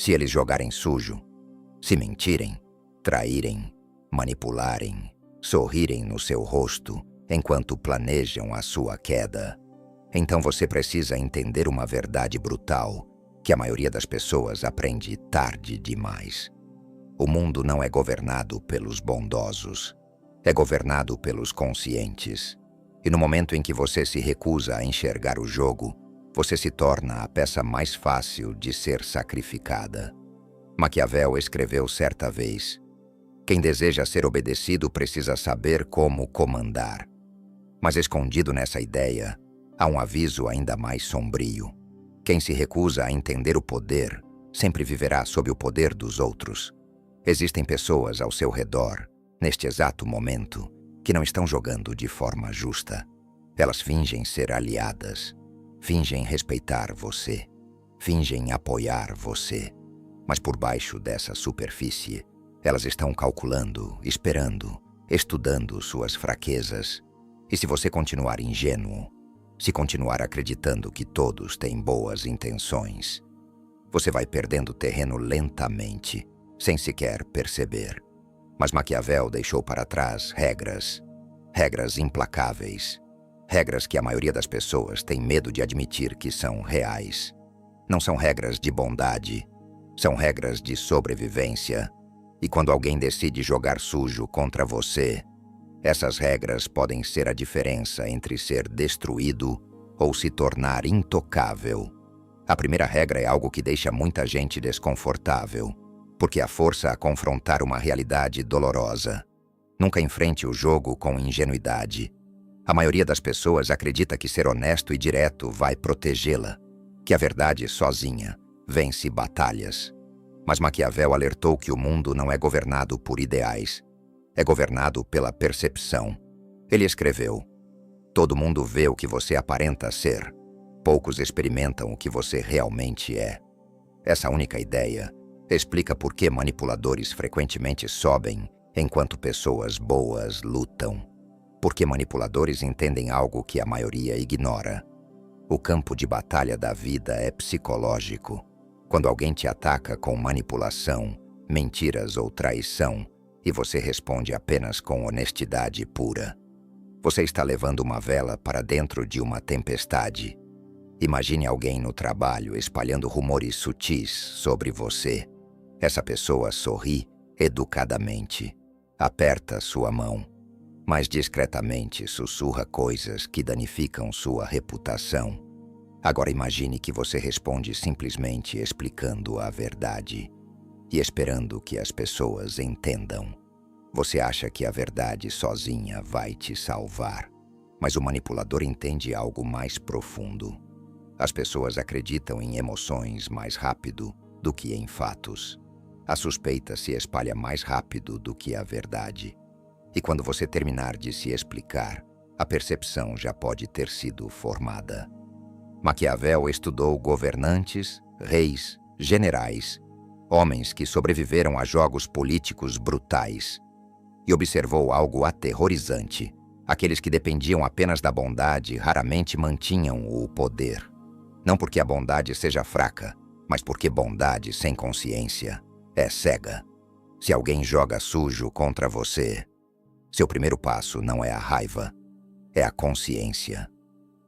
Se eles jogarem sujo, se mentirem, traírem, manipularem, sorrirem no seu rosto enquanto planejam a sua queda, então você precisa entender uma verdade brutal que a maioria das pessoas aprende tarde demais. O mundo não é governado pelos bondosos, é governado pelos conscientes. E no momento em que você se recusa a enxergar o jogo, você se torna a peça mais fácil de ser sacrificada. Maquiavel escreveu certa vez: quem deseja ser obedecido precisa saber como comandar. Mas escondido nessa ideia, há um aviso ainda mais sombrio. Quem se recusa a entender o poder sempre viverá sob o poder dos outros. Existem pessoas ao seu redor, neste exato momento, que não estão jogando de forma justa. Elas fingem ser aliadas, fingem respeitar você, fingem apoiar você. Mas por baixo dessa superfície, elas estão calculando, esperando, estudando suas fraquezas. E se você continuar ingênuo, se continuar acreditando que todos têm boas intenções, você vai perdendo terreno lentamente, sem sequer perceber. Mas Maquiavel deixou para trás regras implacáveis, regras que a maioria das pessoas tem medo de admitir que são reais. Não são regras de bondade, são regras de sobrevivência. E quando alguém decide jogar sujo contra você, essas regras podem ser a diferença entre ser destruído ou se tornar intocável. A primeira regra é algo que deixa muita gente desconfortável, porque a força a confrontar uma realidade dolorosa. Nunca enfrente o jogo com ingenuidade. A maioria das pessoas acredita que ser honesto e direto vai protegê-la, que a verdade sozinha vence batalhas. Mas Maquiavel alertou que o mundo não é governado por ideais, é governado pela percepção. Ele escreveu: todo mundo vê o que você aparenta ser, poucos experimentam o que você realmente é. Essa única ideia explica por que manipuladores frequentemente sobem enquanto pessoas boas lutam. Porque manipuladores entendem algo que a maioria ignora. O campo de batalha da vida é psicológico. Quando alguém te ataca com manipulação, mentiras ou traição, e você responde apenas com honestidade pura, você está levando uma vela para dentro de uma tempestade. Imagine alguém no trabalho espalhando rumores sutis sobre você. Essa pessoa sorri educadamente, aperta sua mão, mas discretamente sussurra coisas que danificam sua reputação. Agora imagine que você responde simplesmente explicando a verdade e esperando que as pessoas entendam. Você acha que a verdade sozinha vai te salvar, mas o manipulador entende algo mais profundo. As pessoas acreditam em emoções mais rápido do que em fatos. A suspeita se espalha mais rápido do que a verdade. E quando você terminar de se explicar, a percepção já pode ter sido formada. Maquiavel estudou governantes, reis, generais, homens que sobreviveram a jogos políticos brutais, e observou algo aterrorizante. Aqueles que dependiam apenas da bondade raramente mantinham o poder. Não porque a bondade seja fraca, mas porque bondade sem consciência é cega. Se alguém joga sujo contra você, seu primeiro passo não é a raiva, é a consciência.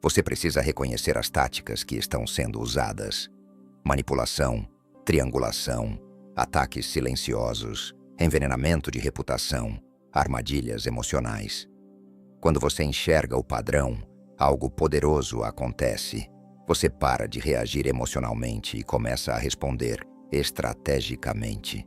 Você precisa reconhecer as táticas que estão sendo usadas: manipulação, triangulação, ataques silenciosos, envenenamento de reputação, armadilhas emocionais. Quando você enxerga o padrão, algo poderoso acontece. Você para de reagir emocionalmente e começa a responder estrategicamente.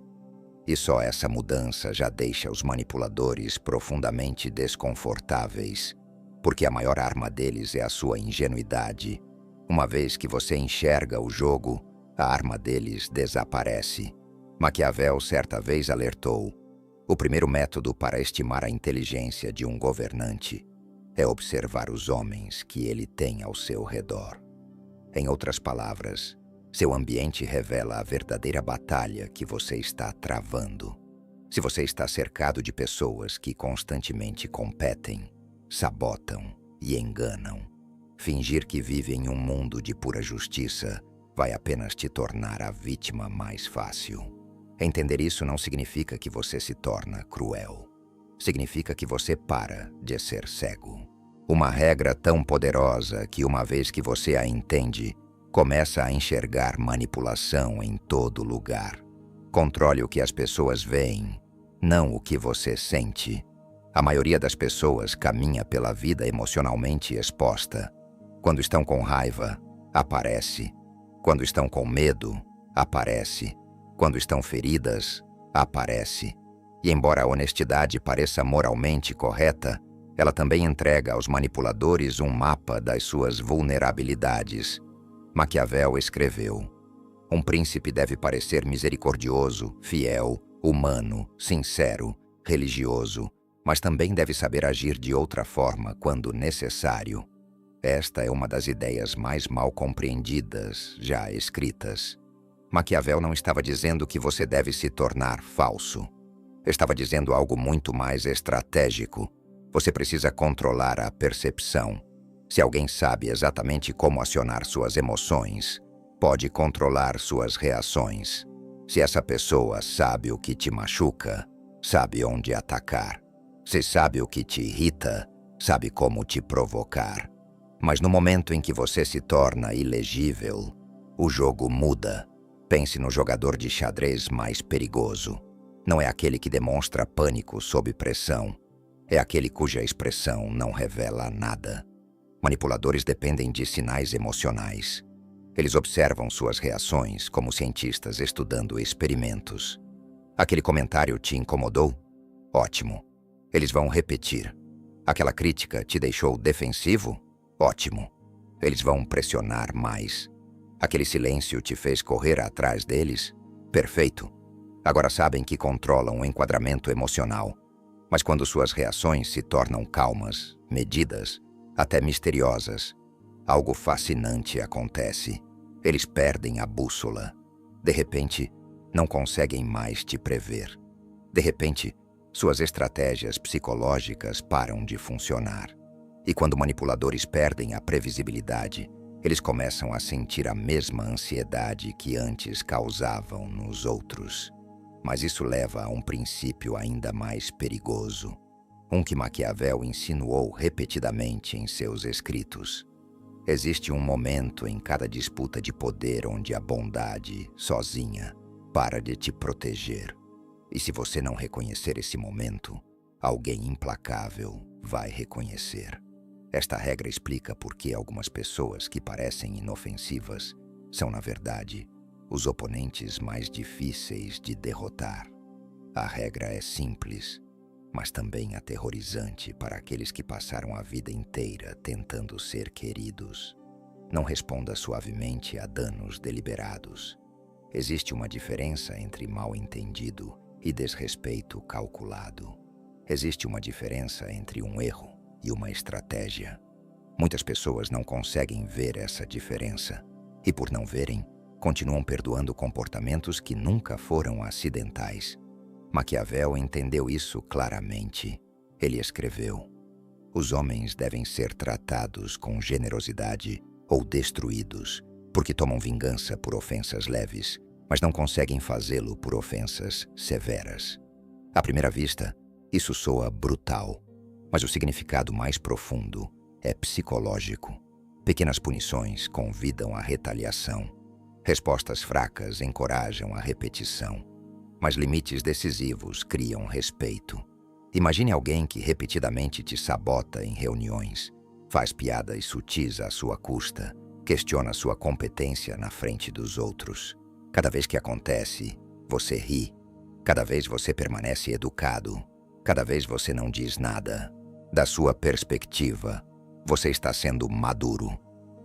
E só essa mudança já deixa os manipuladores profundamente desconfortáveis, porque a maior arma deles é a sua ingenuidade. Uma vez que você enxerga o jogo, a arma deles desaparece. Maquiavel certa vez alertou: o primeiro método para estimar a inteligência de um governante é observar os homens que ele tem ao seu redor. Em outras palavras, seu ambiente revela a verdadeira batalha que você está travando. Se você está cercado de pessoas que constantemente competem, sabotam e enganam, fingir que vive em um mundo de pura justiça vai apenas te tornar a vítima mais fácil. Entender isso não significa que você se torna cruel. Significa que você para de ser cego. Uma regra tão poderosa que, uma vez que você a entende, começa a enxergar manipulação em todo lugar. Controle o que as pessoas veem, não o que você sente. A maioria das pessoas caminha pela vida emocionalmente exposta. Quando estão com raiva, aparece. Quando estão com medo, aparece. Quando estão feridas, aparece. E embora a honestidade pareça moralmente correta, ela também entrega aos manipuladores um mapa das suas vulnerabilidades. Maquiavel escreveu: um príncipe deve parecer misericordioso, fiel, humano, sincero, religioso, mas também deve saber agir de outra forma quando necessário. Esta é uma das ideias mais mal compreendidas já escritas. Maquiavel não estava dizendo que você deve se tornar falso. Estava dizendo algo muito mais estratégico. Você precisa controlar a percepção. Se alguém sabe exatamente como acionar suas emoções, pode controlar suas reações. Se essa pessoa sabe o que te machuca, sabe onde atacar. Se sabe o que te irrita, sabe como te provocar. Mas no momento em que você se torna ilegível, o jogo muda. Pense no jogador de xadrez mais perigoso. Não é aquele que demonstra pânico sob pressão. É aquele cuja expressão não revela nada. Manipuladores dependem de sinais emocionais. Eles observam suas reações como cientistas estudando experimentos. Aquele comentário te incomodou? Ótimo. Eles vão repetir. Aquela crítica te deixou defensivo? Ótimo. Eles vão pressionar mais. Aquele silêncio te fez correr atrás deles? Perfeito. Agora sabem que controlam o enquadramento emocional. Mas quando suas reações se tornam calmas, medidas, até misteriosas, algo fascinante acontece. Eles perdem a bússola. De repente, não conseguem mais te prever. De repente, suas estratégias psicológicas param de funcionar. E quando manipuladores perdem a previsibilidade, eles começam a sentir a mesma ansiedade que antes causavam nos outros. Mas isso leva a um princípio ainda mais perigoso, um que Maquiavel insinuou repetidamente em seus escritos. Existe um momento em cada disputa de poder onde a bondade, sozinha, para de te proteger. E se você não reconhecer esse momento, alguém implacável vai reconhecer. Esta regra explica por que algumas pessoas que parecem inofensivas são, na verdade, os oponentes mais difíceis de derrotar. A regra é simples, mas também aterrorizante para aqueles que passaram a vida inteira tentando ser queridos. Não responda suavemente a danos deliberados. Existe uma diferença entre mal-entendido e desrespeito calculado. Existe uma diferença entre um erro e uma estratégia. Muitas pessoas não conseguem ver essa diferença e, por não verem, continuam perdoando comportamentos que nunca foram acidentais. Maquiavel entendeu isso claramente. Ele escreveu: os homens devem ser tratados com generosidade ou destruídos, porque tomam vingança por ofensas leves, mas não conseguem fazê-lo por ofensas severas. À primeira vista, isso soa brutal, mas o significado mais profundo é psicológico. Pequenas punições convidam à retaliação. Respostas fracas encorajam a repetição. Mas limites decisivos criam respeito. Imagine alguém que repetidamente te sabota em reuniões, faz piadas sutis à sua custa, questiona sua competência na frente dos outros. Cada vez que acontece, você ri. Cada vez você permanece educado. Cada vez você não diz nada. Da sua perspectiva, você está sendo maduro.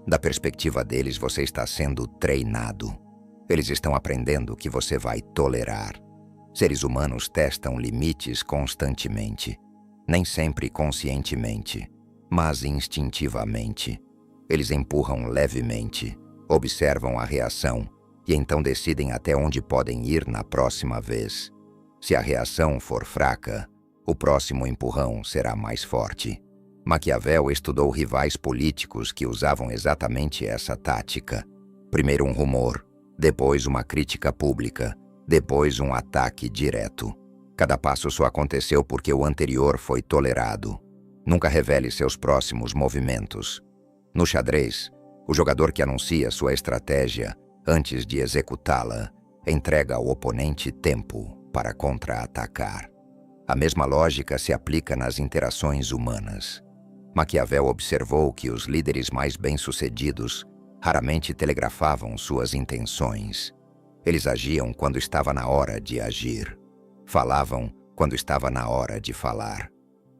Da perspectiva deles, você está sendo treinado. Eles estão aprendendo que você vai tolerar. Seres humanos testam limites constantemente, nem sempre conscientemente, mas instintivamente. Eles empurram levemente, observam a reação e então decidem até onde podem ir na próxima vez. Se a reação for fraca, o próximo empurrão será mais forte. Maquiavel estudou rivais políticos que usavam exatamente essa tática. Primeiro um rumor, depois uma crítica pública, depois um ataque direto. Cada passo só aconteceu porque o anterior foi tolerado. Nunca revele seus próximos movimentos. No xadrez, o jogador que anuncia sua estratégia antes de executá-la entrega ao oponente tempo para contra-atacar. A mesma lógica se aplica nas interações humanas. Maquiavel observou que os líderes mais bem-sucedidos raramente telegrafavam suas intenções. Eles agiam quando estava na hora de agir. Falavam quando estava na hora de falar.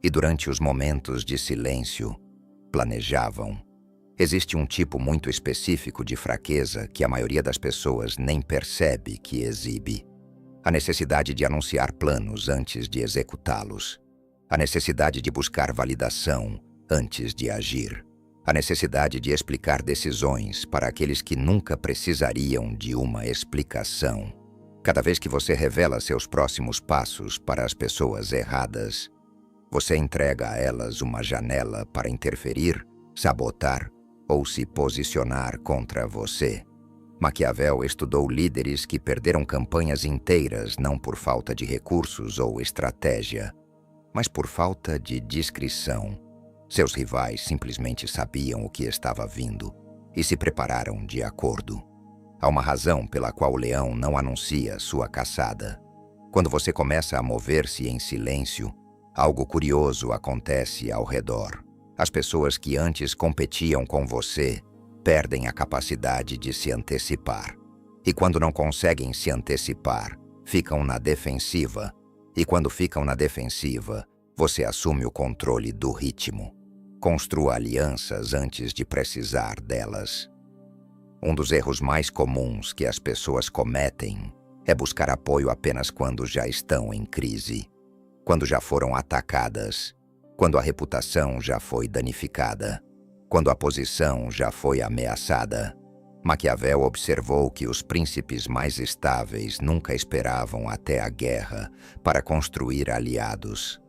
E durante os momentos de silêncio, planejavam. Existe um tipo muito específico de fraqueza que a maioria das pessoas nem percebe que exibe. A necessidade de anunciar planos antes de executá-los. A necessidade de buscar validação antes de agir. A necessidade de explicar decisões para aqueles que nunca precisariam de uma explicação. Cada vez que você revela seus próximos passos para as pessoas erradas, você entrega a elas uma janela para interferir, sabotar ou se posicionar contra você. Maquiavel estudou líderes que perderam campanhas inteiras não por falta de recursos ou estratégia, mas por falta de discrição. Seus rivais simplesmente sabiam o que estava vindo e se prepararam de acordo. Há uma razão pela qual o leão não anuncia sua caçada. Quando você começa a mover-se em silêncio, algo curioso acontece ao redor. As pessoas que antes competiam com você perdem a capacidade de se antecipar. E quando não conseguem se antecipar, ficam na defensiva. E quando ficam na defensiva, você assume o controle do ritmo. Construa alianças antes de precisar delas. Um dos erros mais comuns que as pessoas cometem é buscar apoio apenas quando já estão em crise, quando já foram atacadas, quando a reputação já foi danificada, quando a posição já foi ameaçada. Maquiavel observou que os príncipes mais estáveis nunca esperavam até a guerra para construir aliados.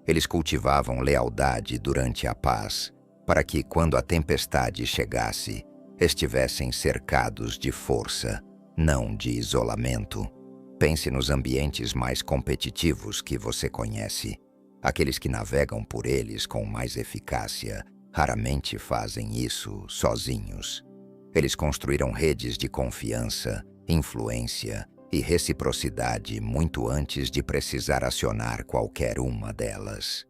Eles cultivavam lealdade durante a paz, para que, quando a tempestade chegasse, estivessem cercados de força, não de isolamento. Pense nos ambientes mais competitivos que você conhece. Aqueles que navegam por eles com mais eficácia raramente fazem isso sozinhos. Eles construíram redes de confiança, influência e reciprocidade muito antes de precisar acionar qualquer uma delas.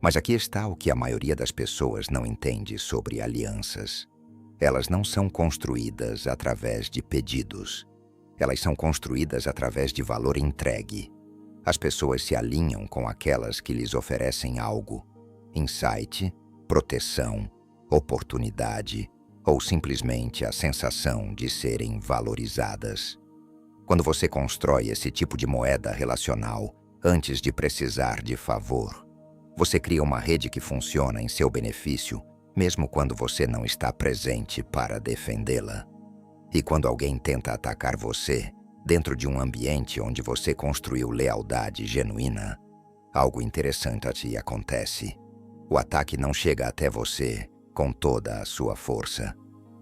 Mas aqui está o que a maioria das pessoas não entende sobre alianças. Elas não são construídas através de pedidos. Elas são construídas através de valor entregue. As pessoas se alinham com aquelas que lhes oferecem algo: insight, proteção, oportunidade ou simplesmente a sensação de serem valorizadas. Quando você constrói esse tipo de moeda relacional antes de precisar de favor, você cria uma rede que funciona em seu benefício, mesmo quando você não está presente para defendê-la. E quando alguém tenta atacar você, dentro de um ambiente onde você construiu lealdade genuína, algo interessante acontece. O ataque não chega até você com toda a sua força.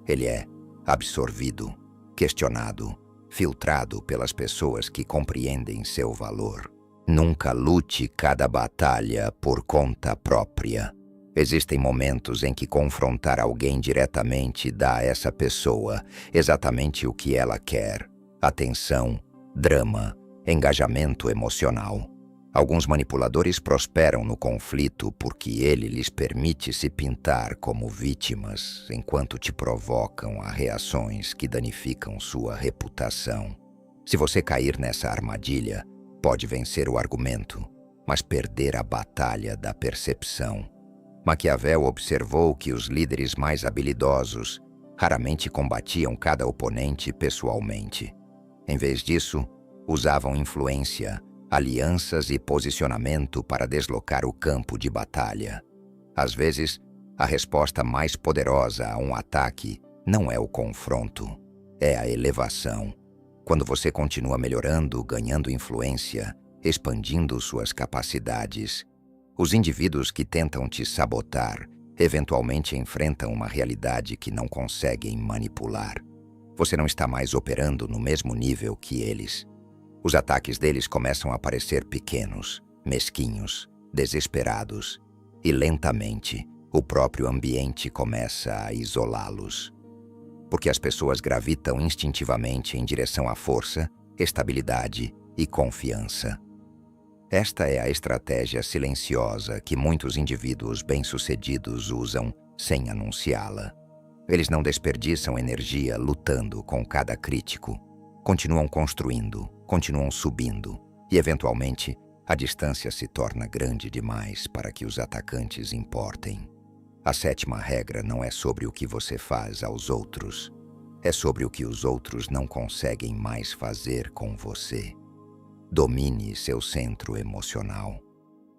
Ele é absorvido, questionado, filtrado pelas pessoas que compreendem seu valor. Nunca lute cada batalha por conta própria. Existem momentos em que confrontar alguém diretamente dá a essa pessoa exatamente o que ela quer: atenção, drama, engajamento emocional. Alguns manipuladores prosperam no conflito porque ele lhes permite se pintar como vítimas enquanto te provocam a reações que danificam sua reputação. Se você cair nessa armadilha, pode vencer o argumento, mas perder a batalha da percepção. Maquiavel observou que os líderes mais habilidosos raramente combatiam cada oponente pessoalmente. Em vez disso, usavam influência, alianças e posicionamento para deslocar o campo de batalha. Às vezes, a resposta mais poderosa a um ataque não é o confronto, é a elevação. Quando você continua melhorando, ganhando influência, expandindo suas capacidades, os indivíduos que tentam te sabotar eventualmente enfrentam uma realidade que não conseguem manipular. Você não está mais operando no mesmo nível que eles. Os ataques deles começam a parecer pequenos, mesquinhos, desesperados, e lentamente o próprio ambiente começa a isolá-los. Porque as pessoas gravitam instintivamente em direção à força, estabilidade e confiança. Esta é a estratégia silenciosa que muitos indivíduos bem-sucedidos usam sem anunciá-la. Eles não desperdiçam energia lutando com cada crítico. Continuam construindo, continuam subindo, e eventualmente a distância se torna grande demais para que os atacantes importem. A sétima regra não é sobre o que você faz aos outros, é sobre o que os outros não conseguem mais fazer com você. Domine seu centro emocional.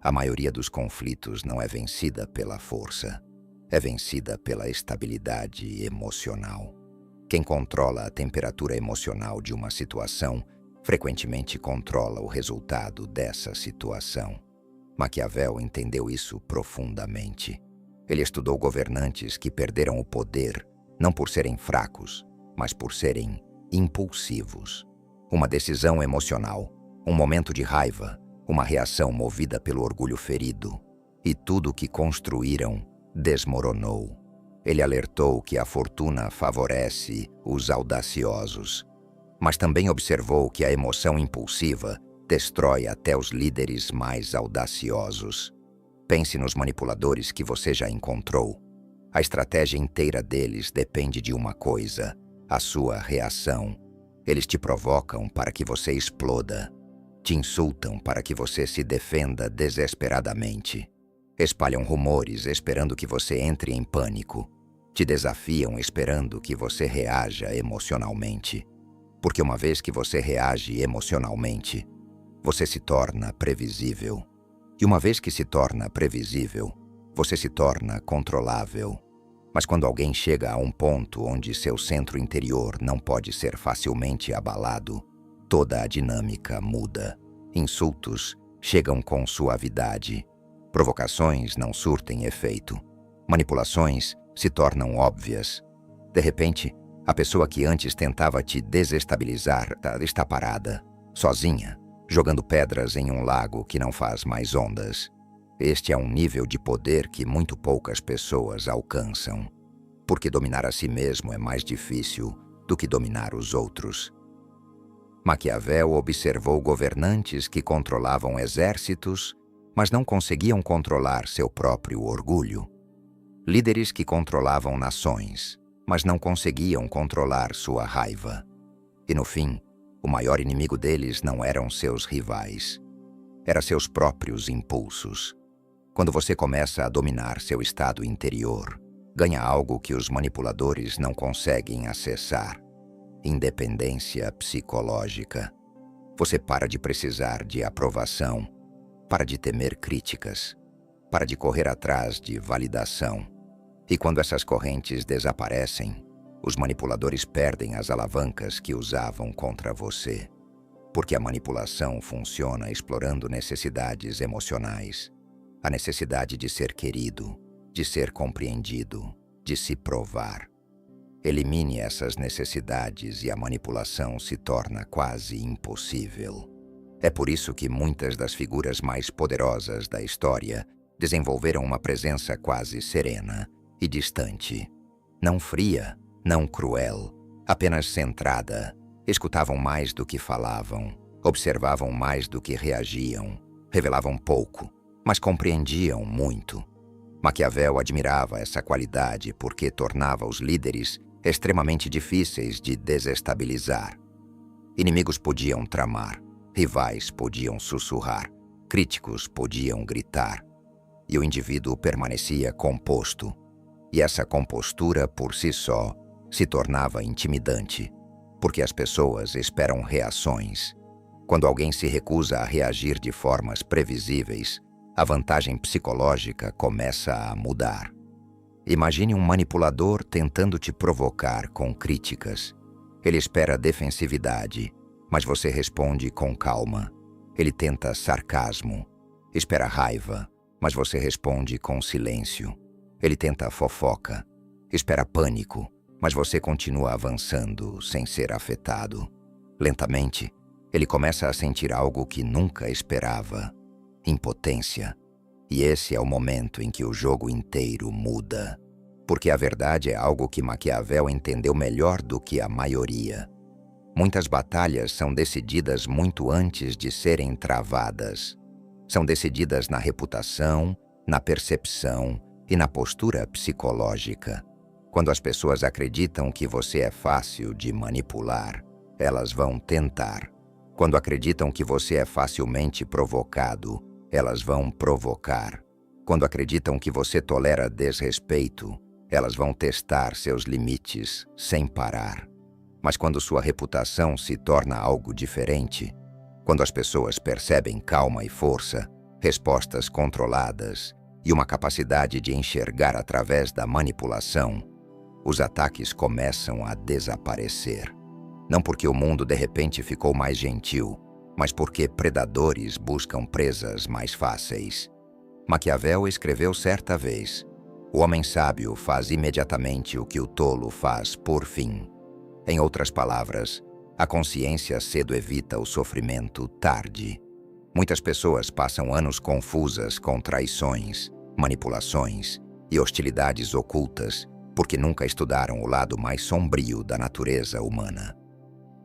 A maioria dos conflitos não é vencida pela força, é vencida pela estabilidade emocional. Quem controla a temperatura emocional de uma situação, frequentemente controla o resultado dessa situação. Maquiavel entendeu isso profundamente. Ele estudou governantes que perderam o poder não por serem fracos, mas por serem impulsivos. Uma decisão emocional, um momento de raiva, uma reação movida pelo orgulho ferido, e tudo o que construíram desmoronou. Ele alertou que a fortuna favorece os audaciosos, mas também observou que a emoção impulsiva destrói até os líderes mais audaciosos. Pense nos manipuladores que você já encontrou. A estratégia inteira deles depende de uma coisa: a sua reação. Eles te provocam para que você exploda. Te insultam para que você se defenda desesperadamente. Espalham rumores esperando que você entre em pânico. Te desafiam esperando que você reaja emocionalmente. Porque uma vez que você reage emocionalmente, você se torna previsível. E uma vez que se torna previsível, você se torna controlável. Mas quando alguém chega a um ponto onde seu centro interior não pode ser facilmente abalado, toda a dinâmica muda. Insultos chegam com suavidade. Provocações não surtem efeito. Manipulações se tornam óbvias. De repente, a pessoa que antes tentava te desestabilizar está parada, sozinha, jogando pedras em um lago que não faz mais ondas. Este é um nível de poder que muito poucas pessoas alcançam, porque dominar a si mesmo é mais difícil do que dominar os outros. Maquiavel observou governantes que controlavam exércitos, mas não conseguiam controlar seu próprio orgulho. Líderes que controlavam nações, mas não conseguiam controlar sua raiva. E no fim, o maior inimigo deles não eram seus rivais, eram seus próprios impulsos. Quando você começa a dominar seu estado interior, ganha algo que os manipuladores não conseguem acessar: independência psicológica. Você para de precisar de aprovação, para de temer críticas, para de correr atrás de validação. E quando essas correntes desaparecem, os manipuladores perdem as alavancas que usavam contra você. Porque a manipulação funciona explorando necessidades emocionais. A necessidade de ser querido, de ser compreendido, de se provar. Elimine essas necessidades e a manipulação se torna quase impossível. É por isso que muitas das figuras mais poderosas da história desenvolveram uma presença quase serena e distante. Não fria, não cruel, apenas centrada. Escutavam mais do que falavam, observavam mais do que reagiam, revelavam pouco, mas compreendiam muito. Maquiavel admirava essa qualidade porque tornava os líderes extremamente difíceis de desestabilizar. Inimigos podiam tramar, rivais podiam sussurrar, críticos podiam gritar, e o indivíduo permanecia composto. E essa compostura por si só se tornava intimidante, porque as pessoas esperam reações. Quando alguém se recusa a reagir de formas previsíveis, a vantagem psicológica começa a mudar. Imagine um manipulador tentando te provocar com críticas. Ele espera defensividade, mas você responde com calma. Ele tenta sarcasmo, espera raiva, mas você responde com silêncio. Ele tenta fofoca, espera pânico, Mas você continua avançando sem ser afetado. Lentamente, ele começa a sentir algo que nunca esperava: impotência. E esse é o momento em que o jogo inteiro muda. Porque a verdade é algo que Maquiavel entendeu melhor do que a maioria. Muitas batalhas são decididas muito antes de serem travadas. São decididas na reputação, na percepção e na postura psicológica. Quando as pessoas acreditam que você é fácil de manipular, elas vão tentar. Quando acreditam que você é facilmente provocado, elas vão provocar. Quando acreditam que você tolera desrespeito, elas vão testar seus limites sem parar. Mas quando sua reputação se torna algo diferente, quando as pessoas percebem calma e força, respostas controladas e uma capacidade de enxergar através da manipulação, os ataques começam a desaparecer. Não porque o mundo de repente ficou mais gentil, mas porque predadores buscam presas mais fáceis. Maquiavel escreveu certa vez: "O homem sábio faz imediatamente o que o tolo faz por fim." Em outras palavras, a consciência cedo evita o sofrimento tarde. Muitas pessoas passam anos confusas com traições, manipulações e hostilidades ocultas porque nunca estudaram o lado mais sombrio da natureza humana.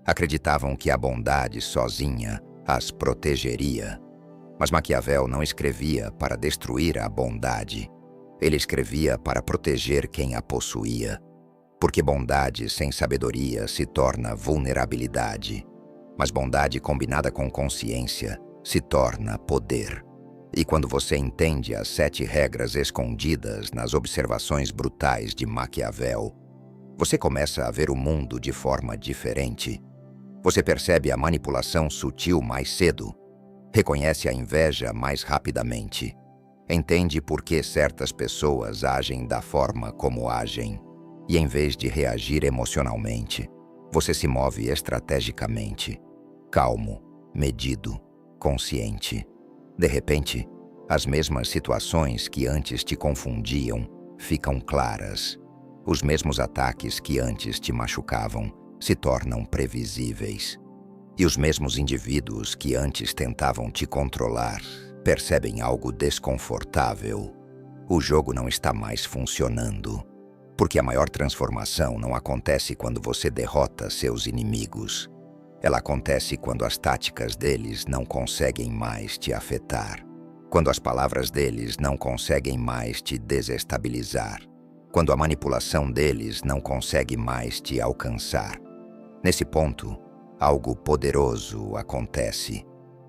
Acreditavam que a bondade sozinha as protegeria. Mas Maquiavel não escrevia para destruir a bondade. Ele escrevia para proteger quem a possuía. Porque bondade sem sabedoria se torna vulnerabilidade. Mas bondade combinada com consciência se torna poder. E quando você entende as 7 regras escondidas nas observações brutais de Maquiavel, você começa a ver o mundo de forma diferente. Você percebe a manipulação sutil mais cedo, reconhece a inveja mais rapidamente, entende por que certas pessoas agem da forma como agem, e em vez de reagir emocionalmente, você se move estrategicamente, calmo, medido, consciente. De repente, as mesmas situações que antes te confundiam ficam claras. Os mesmos ataques que antes te machucavam se tornam previsíveis. E os mesmos indivíduos que antes tentavam te controlar percebem algo desconfortável. O jogo não está mais funcionando. Porque a maior transformação não acontece quando você derrota seus inimigos. Ela acontece quando as táticas deles não conseguem mais te afetar. Quando as palavras deles não conseguem mais te desestabilizar. Quando a manipulação deles não consegue mais te alcançar. Nesse ponto, algo poderoso acontece.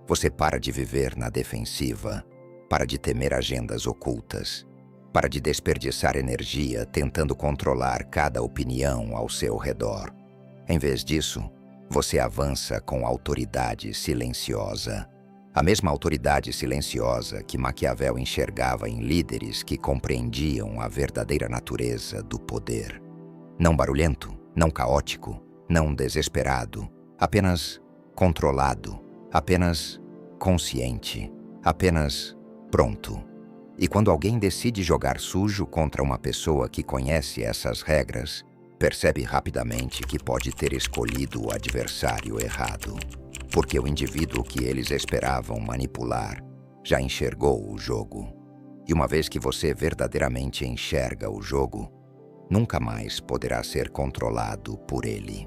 Você para de viver na defensiva, para de temer agendas ocultas, para de desperdiçar energia tentando controlar cada opinião ao seu redor. Em vez disso, você avança com autoridade silenciosa. A mesma autoridade silenciosa que Maquiavel enxergava em líderes que compreendiam a verdadeira natureza do poder. Não barulhento, não caótico, não desesperado, apenas controlado, apenas consciente, apenas pronto. E quando alguém decide jogar sujo contra uma pessoa que conhece essas regras, percebe rapidamente que pode ter escolhido o adversário errado, porque o indivíduo que eles esperavam manipular já enxergou o jogo. E uma vez que você verdadeiramente enxerga o jogo, nunca mais poderá ser controlado por ele.